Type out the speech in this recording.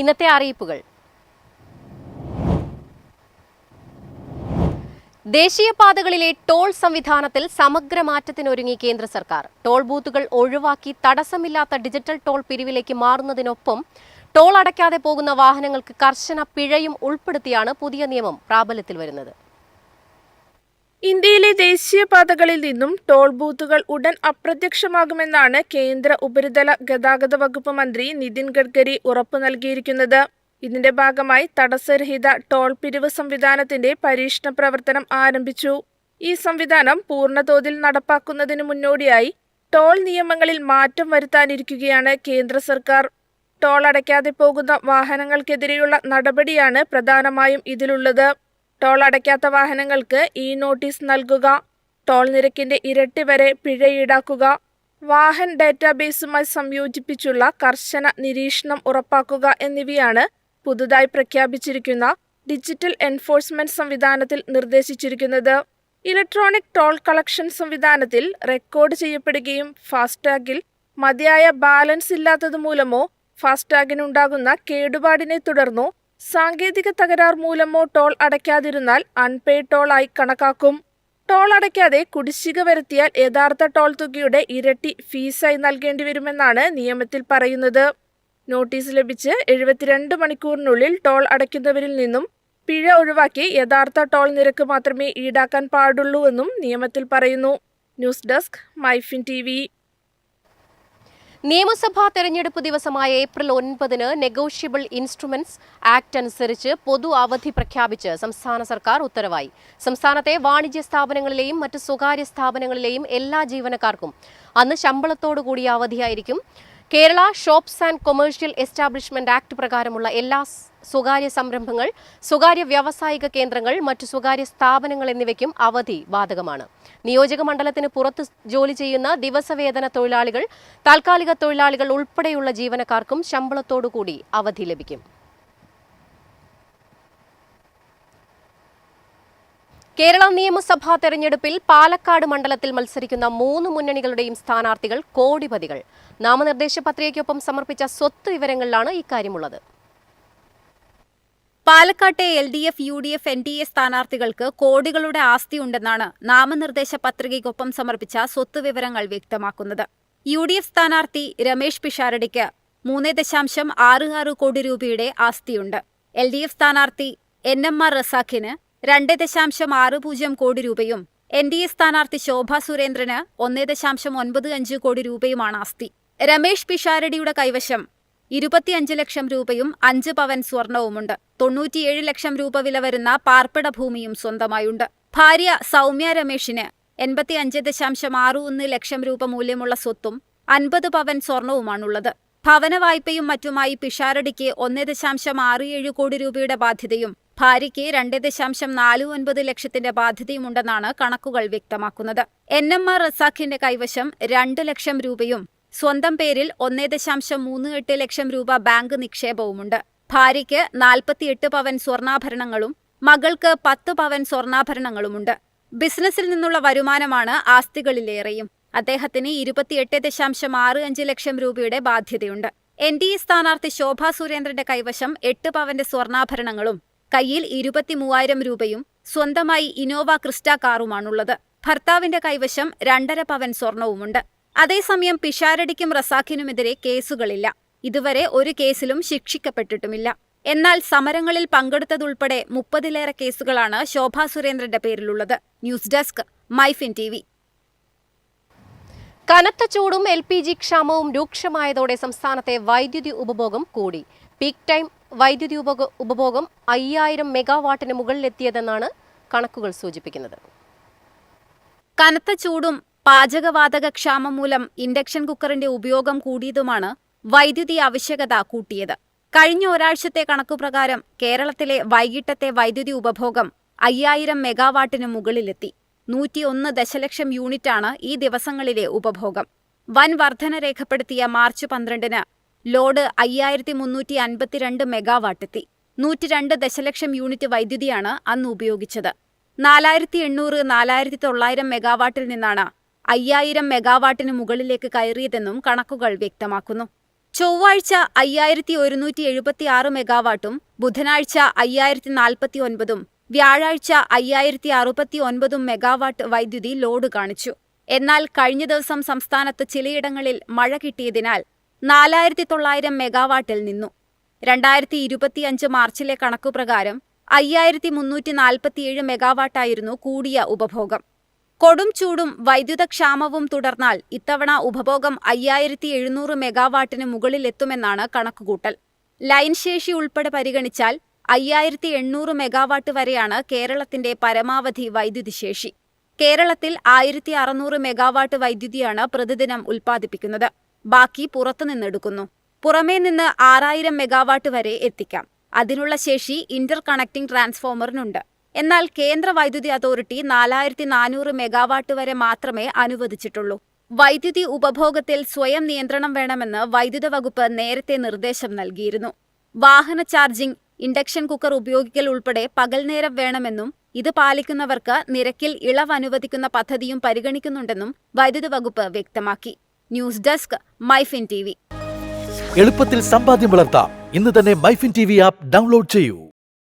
ഇന്നത്തെ അറിയിപ്പുകൾ. ദേശീയപാതകളിലെ ടോൾ സംവിധാനത്തിൽ സമഗ്ര മാറ്റത്തിനൊരുങ്ങി കേന്ദ്ര സർക്കാർ. ടോൾ ബൂത്തുകൾ ഒഴിവാക്കി തടസ്സമില്ലാത്ത ഡിജിറ്റൽ ടോൾ പിരിവിലേക്ക് മാറുന്നതിനൊപ്പം ടോൾ അടയ്ക്കാതെ പോകുന്ന വാഹനങ്ങൾക്ക് കർശന പിഴയും ഉൾപ്പെടുത്തിയാണ് പുതിയ നിയമം പ്രാബല്യത്തിൽ വരുന്നത്. ഇന്ത്യയിലെ ദേശീയപാതകളിൽ നിന്നും ടോൾ ബൂത്തുകൾ ഉടൻ അപ്രത്യക്ഷമാകുമെന്നാണ് കേന്ദ്ര ഉപരിതല ഗതാഗത വകുപ്പ് മന്ത്രി നിതിൻ ഗഡ്കരി ഉറപ്പു നൽകിയിരിക്കുന്നത്. ഇതിന്റെ ഭാഗമായി തടസ്സരഹിത ടോൾ പിരിവ് സംവിധാനത്തിന്റെ പരീക്ഷണ പ്രവർത്തനം ആരംഭിച്ചു. ഈ സംവിധാനം പൂർണ്ണതോതിൽ നടപ്പാക്കുന്നതിന് മുന്നോടിയായി ടോൾ നിയമങ്ങളിൽ മാറ്റം വരുത്താനിരിക്കുകയാണ് കേന്ദ്ര സർക്കാർ. ടോൾ അടയ്ക്കാതെ പോകുന്ന വാഹനങ്ങൾക്കെതിരെയുള്ള നടപടിയാണ് പ്രധാനമായും ഇതിലുള്ളത്. ടോൾ അടയ്ക്കാത്ത വാഹനങ്ങൾക്ക് ഇ നോട്ടീസ് നൽകുക, ടോൾ നിരക്കിന്റെ ഇരട്ടി വരെ പിഴ ഈടാക്കുക, വാഹൻ ഡാറ്റാബേസുമായി സംയോജിപ്പിച്ചുള്ള കർശന നിരീക്ഷണം ഉറപ്പാക്കുക എന്നിവയാണ് പുതുതായി പ്രഖ്യാപിച്ചിരിക്കുന്ന ഡിജിറ്റൽ എൻഫോഴ്സ്മെന്റ് സംവിധാനത്തിൽ നിർദ്ദേശിച്ചിരിക്കുന്നത്. ഇലക്ട്രോണിക് ടോൾ കളക്ഷൻ സംവിധാനത്തിൽ റെക്കോർഡ് ചെയ്യപ്പെടുകയും ഫാസ്ടാഗിൽ മതിയായ ബാലൻസ് ഇല്ലാത്തതുമൂലമോ ഫാസ്ടാഗിനുണ്ടാകുന്ന കേടുപാടിനെ തുടർന്നോ സാങ്കേതിക തകരാർ മൂലമോ ടോൾ അടയ്ക്കാതിരുന്നാൽ അൺപെയ്ഡ് ടോൾ ആയി കണക്കാക്കും. ടോൾ അടയ്ക്കാതെ കുടിശ്ശിക വരുത്തിയാൽ യഥാർത്ഥ ടോൾ തുകയുടെ ഇരട്ടി ഫീസായി നൽകേണ്ടി വരുമെന്നാണ് നിയമത്തിൽ പറയുന്നത്. നോട്ടീസ് ലഭിച്ച് 72 മണിക്കൂറിനുള്ളിൽ ടോൾ അടയ്ക്കുന്നവരിൽ നിന്നും പിഴ ഒഴിവാക്കി യഥാർത്ഥ ടോൾ നിരക്ക് മാത്രമേ ഈടാക്കാൻ പാടുള്ളൂവെന്നും നിയമത്തിൽ പറയുന്നു. News desk Myfin TV. നിയമസഭാ തെരഞ്ഞെടുപ്പ് ദിവസമായ ഏപ്രിൽ 9 നെഗോഷ്യബിൾ ഇൻസ്ട്രുമെന്റ്സ് ആക്ട് അനുസരിച്ച് പൊതു അവധി പ്രഖ്യാപിച്ച് സംസ്ഥാന സർക്കാർ ഉത്തരവായി. സംസ്ഥാനത്തെ വാണിജ്യ സ്ഥാപനങ്ങളിലെയും മറ്റ് സ്വകാര്യ സ്ഥാപനങ്ങളിലെയും എല്ലാ ജീവനക്കാർക്കും അന്ന് ശമ്പളത്തോടുകൂടിയ അവധിയായിരിക്കും. Kerala shops and commercial establishment act പ്രകാരമുള്ള എല്ലാ സ്വകാര്യ സംരംഭങ്ങൾ, സ്വകാര്യ വ്യാവസായിക കേന്ദ്രങ്ങൾ, മറ്റു സ്വകാര്യ സ്ഥാപനങ്ങൾ എന്നിവയ്ക്കും അവധി ബാധകമാണ്. നിയോജക മണ്ഡലത്തിന് പുറത്ത് ജോലി ചെയ്യുന്ന ദിവസവേതന തൊഴിലാളികൾ, താൽക്കാലിക തൊഴിലാളികൾ ഉൾപ്പെടെയുള്ള ജീവനക്കാർക്കും ശമ്പളത്തോടുകൂടി അവധി ലഭിക്കും. കേരള നിയമസഭാ തെരഞ്ഞെടുപ്പിൽ പാലക്കാട് മണ്ഡലത്തിൽ മത്സരിക്കുന്ന 3 മുന്നണികളുടെയും സ്ഥാനാർത്ഥികൾ കോടിപതികൾ. നാമനിർദ്ദേശ പത്രികയ്ക്കൊപ്പം സമർപ്പിച്ച സ്വത്ത് വിവരങ്ങളിലാണ് ഇക്കാര്യമുള്ളത്. പാലക്കാട്ടെ LDF, UDF, NDA സ്ഥാനാർത്ഥികൾക്ക് കോടികളുടെ ആസ്തിയുണ്ടെന്നാണ് നാമനിർദ്ദേശ പത്രികയ്ക്കൊപ്പം സമർപ്പിച്ച സ്വത്ത് വിവരങ്ങൾ വ്യക്തമാക്കുന്നത്. UDF സ്ഥാനാർത്ഥി രമേശ് പിഷാരടിക്ക് 3.66 കോടി രൂപയുടെ ആസ്തിയുണ്ട്. LDF സ്ഥാനാർത്ഥി NMR റസാഖിന് 2.60 കോടി രൂപയും NDA സ്ഥാനാർത്ഥി ശോഭാ സുരേന്ദ്രന് 1.95 കോടി രൂപയുമാണ് ആസ്തി. രമേശ് പിഷാരടിയുടെ കൈവശം 25 ലക്ഷം രൂപയും 5 പവൻ സ്വർണവുമുണ്ട്. 97 ലക്ഷം രൂപ വില വരുന്ന പാർപ്പിട ഭൂമിയും സ്വന്തമായുണ്ട്. ഭാര്യ സൗമ്യ രമേശിന് 85.61 ലക്ഷം രൂപ മൂല്യമുള്ള സ്വത്തും 50 പവൻ സ്വർണവുമാണുള്ളത്. ഭവന വായ്പയും മറ്റുമായി പിഷാരടിക്ക് 1.67 കോടി രൂപയുടെ ബാധ്യതയും ഭാര്യയ്ക്ക് 2.49 ലക്ഷത്തിന്റെ ബാധ്യതയുമുണ്ടെന്നാണ് കണക്കുകൾ വ്യക്തമാക്കുന്നത്. NMR റസാഖിന്റെ കൈവശം 2 ലക്ഷം രൂപയും സ്വന്തം പേരിൽ 1.38 ലക്ഷം രൂപ ബാങ്ക് നിക്ഷേപവുമുണ്ട്. ഭാര്യയ്ക്ക് 48 പവൻ സ്വർണ്ണാഭരണങ്ങളും മകൾക്ക് 10 പവൻ സ്വർണ്ണാഭരണങ്ങളുമുണ്ട്. ബിസിനസ്സിൽ നിന്നുള്ള വരുമാനമാണ് ആസ്തികളിലേറെയും. അദ്ദേഹത്തിന് 28.65 ലക്ഷം രൂപയുടെ ബാധ്യതയുണ്ട്. NDA സ്ഥാനാർത്ഥി ശോഭാ സുരേന്ദ്രന്റെ കൈവശം 8 പവന്റെ സ്വർണ്ണാഭരണങ്ങളും കയ്യിൽ 23,000 രൂപയും സ്വന്തമായി ഇനോവ ക്രിസ്റ്റ കാറുമാണുള്ളത്. ഭർത്താവിന്റെ കൈവശം 2.5 പവൻ സ്വർണവുമുണ്ട്. അതേസമയം പിഷാരടിക്കും റസാഖിനുമെതിരെ കേസുകളില്ല. ഇതുവരെ ഒരു കേസിലും ശിക്ഷിക്കപ്പെട്ടിട്ടുമില്ല. എന്നാൽ സമരങ്ങളിൽ പങ്കെടുത്തതുൾപ്പെടെ 30-ലേറെ കേസുകളാണ് ശോഭാ സുരേന്ദ്രന്റെ പേരിലുള്ളത്. News desk Myfin TV. കനത്ത ചൂടും LPG ക്ഷാമവും രൂക്ഷമായതോടെ സംസ്ഥാനത്തെ വൈദ്യുതി ഉപഭോഗം കൂടി. പീക്ക് ടൈം വൈദ്യുതി ഉപഭോഗം 5000 മെഗാവാട്ടിന് മുകളിലെത്തിയതെന്നാണ് കണക്കുകൾ സൂചിപ്പിക്കുന്നത്. കനത്ത ചൂടും പാചകവാതക ക്ഷാമം മൂലം ഇൻഡക്ഷൻ കുക്കറിന്റെ ഉപയോഗം കൂടിയതുമാണ് വൈദ്യുതി ആവശ്യകത കൂട്ടിയത്. കഴിഞ്ഞ ഒരാഴ്ചത്തെ കണക്കുപ്രകാരം കേരളത്തിലെ വൈകിട്ടത്തെ വൈദ്യുതി ഉപഭോഗം 5000 മെഗാവാട്ടിന് മുകളിലെത്തി. 101 ദശലക്ഷം യൂണിറ്റാണ് ഈ ദിവസങ്ങളിലെ ഉപഭോഗം. വൻ വർധന രേഖപ്പെടുത്തിയ മാർച്ച് 12 ലോഡ് 5352 മെഗാവാട്ടെത്തി. 102 ദശലക്ഷം യൂണിറ്റ് വൈദ്യുതിയാണ് അന്ന് ഉപയോഗിച്ചത്. 4800-4900 മെഗാവാട്ടിൽ നിന്നാണ് 5000 മെഗാവാട്ടിന് മുകളിലേക്ക് കയറിയതെന്നും കണക്കുകൾ വ്യക്തമാക്കുന്നു. ചൊവ്വാഴ്ച 5176 മെഗാവാട്ടും ബുധനാഴ്ച 5049ഉം വ്യാഴാഴ്ച 5069 മെഗാവാട്ട് വൈദ്യുതി ലോഡ് കാണിച്ചു. എന്നാൽ കഴിഞ്ഞ ദിവസം സംസ്ഥാനത്ത് ചിലയിടങ്ങളിൽ മഴ കിട്ടിയതിനാൽ 4900 മെഗാവാട്ടിൽ നിന്നു. 2025 മാർച്ചിലെ കണക്കുപ്രകാരം 5347 മെഗാവാട്ടായിരുന്നു കൂടിയ ഉപഭോഗം. കൊടും ചൂടും വൈദ്യുതക്ഷാമവും തുടർന്നാൽ ഇത്തവണ ഉപഭോഗം 5700 മെഗാവാട്ടിന് മുകളിലെത്തുമെന്നാണ് കണക്കുകൂട്ടൽ. ലൈൻ ശേഷി ഉൾപ്പെടെ പരിഗണിച്ചാൽ 5800 മെഗാവാട്ട് വരെയാണ് കേരളത്തിന്റെ പരമാവധി വൈദ്യുതി ശേഷി. കേരളത്തിൽ 1600 മെഗാവാട്ട് വൈദ്യുതിയാണ് പ്രതിദിനം ഉൽപ്പാദിപ്പിക്കുന്നത്. ബാക്കി പുറത്തുനിന്നെടുക്കുന്നു. പുറമേ നിന്ന് 6000 മെഗാവാട്ട് വരെ എത്തിക്കാം. അതിനുള്ള ശേഷി ഇന്റർ കണക്ടിംഗ് ട്രാൻസ്ഫോമറിനുണ്ട്. എന്നാൽ കേന്ദ്ര വൈദ്യുതി അതോറിറ്റി 4400 മെഗാവാട്ട് വരെ മാത്രമേ അനുവദിച്ചിട്ടുള്ളൂ. വൈദ്യുതി ഉപഭോഗത്തിൽ സ്വയം നിയന്ത്രണം വേണമെന്ന് വൈദ്യുത വകുപ്പ് നേരത്തെ നിർദ്ദേശം നൽകിയിരുന്നു. വാഹന ചാർജിംഗ്, ഇൻഡക്ഷൻ കുക്കർ ഉപയോഗിക്കൽ ഉൾപ്പെടെ പകൽനേരം വേണമെന്നും ഇത് പാലിക്കുന്നവർക്ക് നിരക്കിൽ ഇളവ് അനുവദിക്കുന്ന പദ്ധതിയും പരിഗണിക്കുന്നുണ്ടെന്നും വൈദ്യുത വകുപ്പ് വ്യക്തമാക്കി. News desk, Myfin TV. എളുപ്പത്തിൽ സമ്പാദ്യം വളർത്താം. ഇന്ന് തന്നെ മൈഫിൻ TV ആപ്പ് ഡൗൺലോഡ് ചെയ്യൂ.